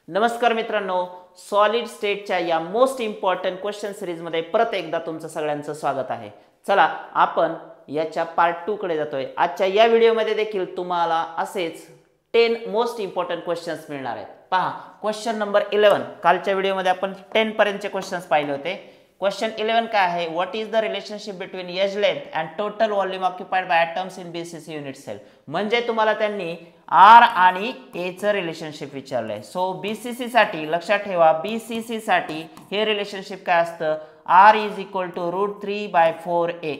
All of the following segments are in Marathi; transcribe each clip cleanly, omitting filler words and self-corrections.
नमस्कार मित्रांनो, सॉलिड स्टेटच्या या मोस्ट इम्पॉर्टंट क्वेश्चन सिरीजमध्ये परत एकदा तुमचं सगळ्यांचं स्वागत आहे। चला आपण याच्या पार्ट 2 कडे जातोय। आजच्या या व्हिडिओमध्ये देखील तुम्हाला असेच 10 मोस्ट इम्पॉर्टंट क्वेश्चन्स मिळणार आहेत। पहा, क्वेश्चन नंबर 11, कालच्या व्हिडिओमध्ये आपण 10 पर्यंतचे क्वेश्चन्स पाहिले होते। क्वेश्चन 11 काय आहे, what is the relationship between edge length and total volume occupied by atoms in BCC unit cell. म्हणजे तुम्हाला त्यांनी आर आणि ए चं रिलेशनशिप विचारलंय। सो बीसीसी साठी लक्षात ठेवा, बीसीसी साठी हे रिलेशनशिप काय असतं, R is equal to √3/4a।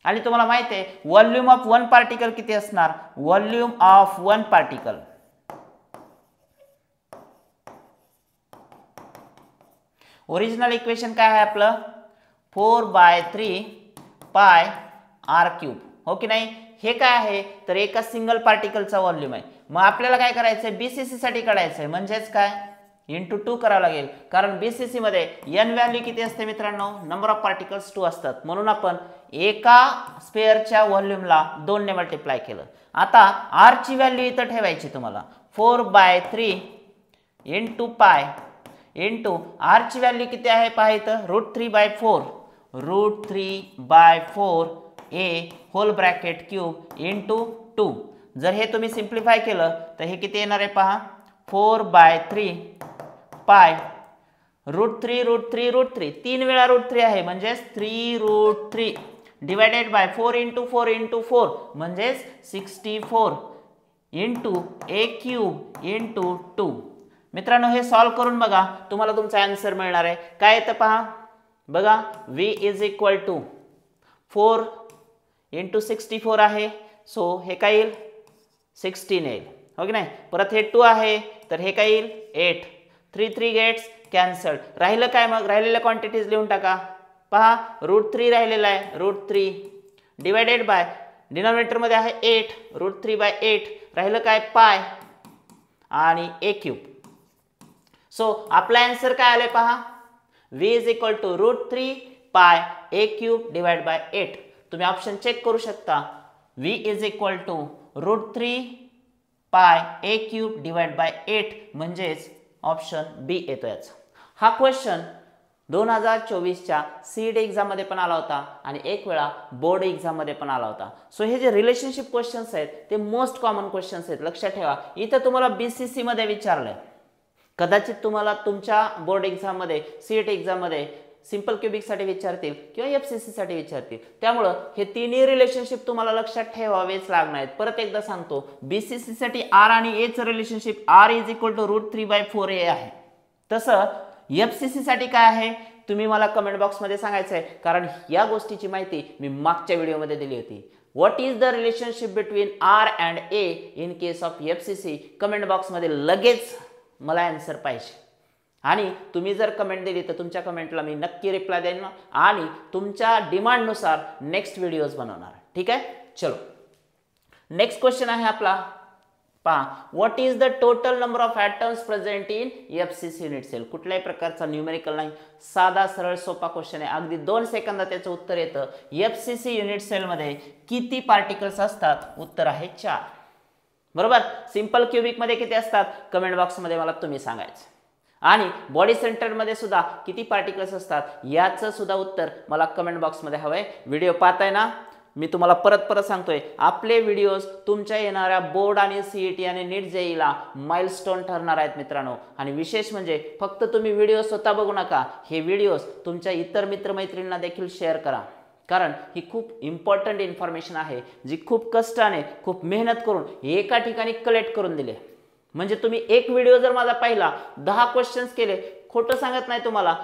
आणि तुम्हाला माहिती आहे व्हॉल्यूम ऑफ वन पार्टिकल किती असणार, volume of one particle original equation काय आहे आपलं, 4/3πr³। हो की नाही। हे काय आहे तर एका सिंगल पार्टिकलचा व्हॉल्यूम आहे। मग आपल्याला काय करायचंय, बीसीसी साठी काढायचंय, म्हणजेच काय इंटू 2 करावं लागेल, कारण बीसीसी मध्ये एन व्हॅल्यू किती असते मित्रांनो, नंबर ऑफ पार्टिकल्स 2 असतात, म्हणून आपण एका स्पेअरच्या व्हॉल्यूमला 2 ने मल्टिप्लाय केलं। आता आर ची व्हॅल्यू इथं ठेवायची तुम्हाला, 4/3 इंटू पाय इंटू आर ची व्हॅल्यू किती आहे पहा इथं, √3/4 √3/4a hole bracket cube into 2। जर हे तुम्ही सिंप्लिफाय केलं तर हे किती येणार आहे पहा, 4/3 पाय √3 3 वेळा √3 आहे, म्हणजेच 3√3 डिवायडेड बाय 4 इंटू 4 इंटू 4 म्हणजेच 64 इंटू a³ इंटू 2। मित्रांनो हे सॉल्व करून बघा, तुम्हाला तुमचा आन्सर मिळणार आहे। काय येतं पहा बघा, v is equal to 4 into 64 आहे, सो हे काय येईल 16 येईल, हो की नाही। परत हे 2 आहे तर हे काय येईल 8, 3 गेट्स कॅन्सल। राहिलं काय, मग राहिलेल्या क्वांटिटीज लिहून टाका। पहा √3 राहिलेला आहे, √3 डिवायडेड बाय डिनॉमिनेटर मध्ये आहे 8, √3/8 राहिलं काय पाय आणि a³। सो आपला आन्सर काय आले पहा, v is equal to √3πa³ divide by 8। तुम्ही ऑप्शन चेक करू शकता, v is equal to √3πa³ divide by 8 म्हणजेच ऑप्शन बी येतो याचा। हा क्वेश्चन 2024च्या सीड एक्झाम मध्ये पण आला होता आणि एक वेळा बोर्ड एक्झाम मध्ये पण आला होता। सो हे जे रिलेशनशिप क्वेश्चन्स आहेत ते मोस्ट कॉमन क्वेश्चन्स आहेत, लक्षात ठेवा। इथं तुम्हाला बीसीसी मध्ये विचारलंय, कदाचित तुम्हाला तुमच्या बोर्ड एक्झाम मध्ये सीईटी एक्झाम मध्ये सिंपल क्यूबिक साठी विचारतील किंवा एफसीसी साठी विचारतील, त्यामुळे हे तिन्ही रिलेशनशिप तुम्हाला लक्षात ठेवावेच लागणार आहेत। परत एकदा सांगतो, बीसीसी साठी आर आणि ए चं relationship R is equal to √3/4a आहे। तसं एफसीसी साठी काय आहे तुम्ही मला कमेंट बॉक्स मध्ये सांगायचं आहे, कारण या गोष्टीची माहिती मी मागच्या व्हिडिओमध्ये दिली होती। What is the relationship between R and A in case of FCC, comment box मध्ये लगेच मला आन्सर पाहिजे। आणि तुम्ही जर कमेंट दिली तर तुमच्या कमेंटला मी नक्की रिप्लाय देईन आणि तुमच्या डिमांडनुसार नेक्स्ट व्हिडिओज बनवणार, ठीक आहे। चलो नेक्स्ट क्वेश्चन आहे आपला, पहा, what is the total number of atoms present in FCC unit cell. कुठल्याही प्रकारचा न्यूमेरिकल नाही, साधा सरळ सोपा क्वेश्चन आहे, अगदी 2 सेकंदात त्याचं उत्तर येतं। एफसीसी युनिट सेल मध्ये किती पार्टिकल्स असतात, उत्तर आहे 4, बरोबर। सिंपल क्यूबिक मध्ये किती असतात, कमेंट बॉक्स मध्ये मला तुम्ही सांगायचं। आणि बॉडी सेंटर मध्ये सुद्धा किती पार्टिकल्स असतात याचं सुद्धा उत्तर मला कमेंट बॉक्स मध्ये हवंय। व्हिडिओ पाहताय ना, मी तुम्हाला परत सांगतोय, आपले व्हिडिओज तुमच्या येणाऱ्या बोर्ड आणि सीईटी आणि नीट जेईला माइलस्टोन ठरणार आहेत मित्रांनो। आणि विशेष म्हणजे फक्त तुम्ही व्हिडिओ स्वतः बघू नका, हे व्हिडिओज तुमच्या इतर मित्रमैत्रिणींना देखील शेअर करा, कारण ही खूप इम्पॉर्टंट इन्फॉर्मेशन आहे, जी खूप कष्टाने खूप मेहनत करून एका ठिकाणी कलेक्ट करून दिले। म्हणजे तुम्ही एक व्हिडिओ जर माझा पाहिला, 10 क्वेश्चन्स केले, खोटं सांगत नाही तुम्हाला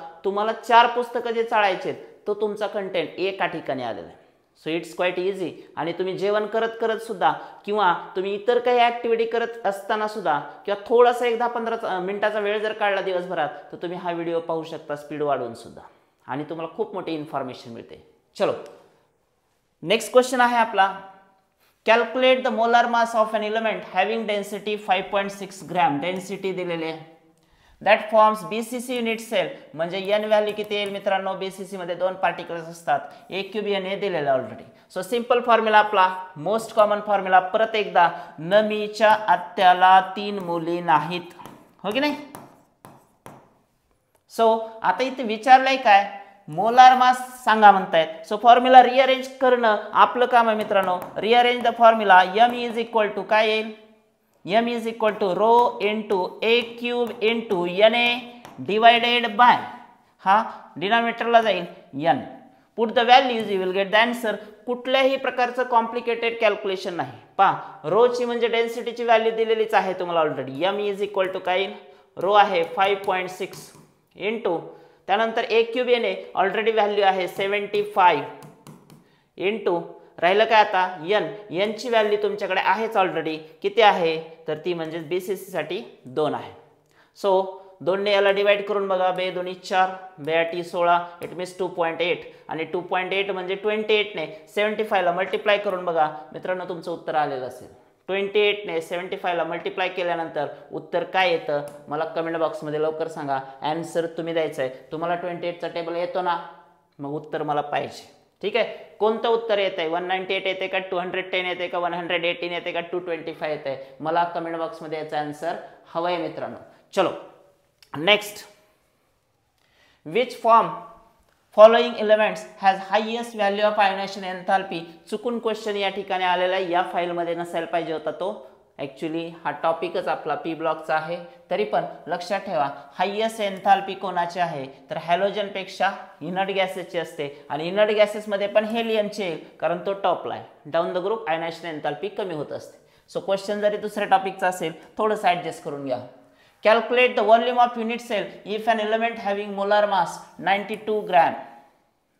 4 पुस्तकं जे चाळायचे तो तुमचा कंटेंट एका ठिकाणी आलेला आहे। So it's quite easy. आणि तुम्ही जेवण करत सुद्धा किंवा तुम्ही इतर काही ऍक्टिव्हिटी करत असताना सुद्धा किंवा थोडासा एक 10-15 मिनिटाचा वेळ जर काढला दिवसभरात तर तुम्ही हा व्हिडिओ पाहू शकता स्पीड वाढवून सुद्धा, आणि तुम्हाला खूप मोठी इन्फॉर्मेशन मिळते। चलो नेक्स्ट क्वेश्चन आहे आपला, calculate the molar mass of an element having density 5.6 gram. Density दिलेली आहे, that forms BCC unit cell. म्हणजे एन व्हॅल्यू किती येईल मित्रांनो, बीसीसी मध्ये 2 पार्टिकल्स असतात, a³ एन हे दिलेलं ऑलरेडी। सो सिंपल फॉर्म्युला आपला मोस्ट कॉमन फॉर्म्युला परत एकदा, नमीच्या आत्याला 3 मुली नाहीत। हो की नाही. सो आता इथे विचारलंय काय, मोलार मास सांगा म्हणतायत. सो फॉर्म्युला रिअरेंज करणं आपलं काम आहे मित्रांनो. Rearrange the formula. m is equal to काय येईल, m is equal to rho into a cube into na divided by, हा डिनॉमिनेटरला जाईल n. Put the values you will get the answer. कुठल्याही प्रकारचं कॉम्प्लिकेटेड कॅल्क्युलेशन नाही. पहा रोची म्हणजे डेन्सिटीची व्हॅल्यू दिलेलीच आहे तुम्हाला already. m is equal to काय येईल, रो आहे 5.6 इंटू त्यानंतर a क्यूब येणे ऑलरेडी व्हॅल्यू आहे 75 इंटू राहिलं काय आता n ची व्हॅल्यू तुमच्याकडे आहेच ऑलरेडी. किती आहे तर ती म्हणजे BCC साठी 2 आहे. सो 2 ने याला डिवाइड करून बघा. 2 दोन्ही 4, 2 16, इट मीन्स 2.8 आणि 2.8 म्हणजे 28 ने 75 ला मल्टिप्लाय करून बघा मित्रांनो, तुमचं उत्तर आलेलं असेल. 28 ने 75 ला मल्टिप्लाय केल्यानंतर उत्तर काय येतं मला कमेंट बॉक्समध्ये लवकर सांगा. आन्सर तुम्ही द्यायचं आहे. तुम्हाला 28 चा टेबल येतो ना, मग उत्तर मला पाहिजे. ठीक आहे, कोणतं उत्तर येत आहे, 198 येते का 210 येते का 118 येते का 225 येते, मला कमेंट बॉक्समध्ये याचा आन्सर हवा आहे मित्रांनो. चलो next. Which form following elements has highest value of ionization enthalpy. चुकून क्वेश्चन या ठिकाणी आलेला आहे, या फाईलमध्ये नसायला पाहिजे होता तो. ॲक्च्युली हा टॉपिकच आपला पी ब्लॉकचा आहे. तरी पण लक्षात ठेवा हायेस्ट एन्थाल्पी कोणाची आहे तर हॅलोजनपेक्षा इनर्ट गॅसेसची असते. आणि इनर्ट गॅसेसमध्ये पण हेलियमची येईल कारण तो टॉपला आहे. Down the group ionization enthalpy कमी होत असते. सो क्वेश्चन जरी दुसऱ्या टॉपिकचा असेल थोडंसं ॲडजस्ट करून घ्या. Calculate the volume of unit cell if an element having molar mass 92 gram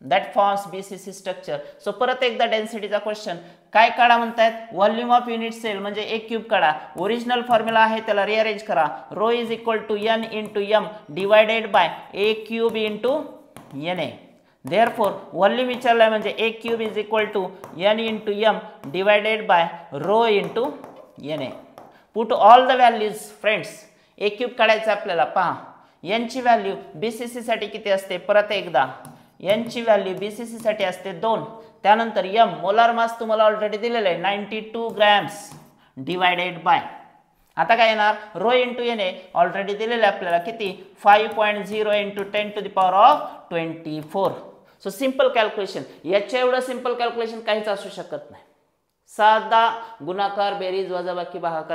that forms BCC structure. So परत एकदा डेन्सिटीचा क्वेश्चन. काय काढा म्हणतायत, व्हॉल्यूम ऑफ युनिट सेल म्हणजे a क्यूब काढा. ओरिजिनल फॉर्म्युला आहे त्याला रिअरेंज करा. Rho is equal to n into m divided by a cube into na. Therefore volume विचारलाय म्हणजे a cube is equal to n into m divided by rho into na. Put all the values friends. a cube काढायचं आपल्याला. पहा n ची व्हॅल्यू BCC साठी किती असते, परत एकदा n ची व्हॅल्यू BCC साठी असते 2. त्यानंतर m मोलार मास तुम्हाला ऑलरेडी दिलेलं आहे 92 ग्रॅम्स डिवायडेड बाय, आता काय येणार रो इंटू na ऑलरेडी दिलेलं आहे आपल्याला किती 5.0 into 10 to the power of 24. So simple calculation. याच्या एवढं सिंपल कॅल्क्युलेशन काहीच असू शकत नाही. साधा गुणाकार बेरीज वजाबाकी भागाकार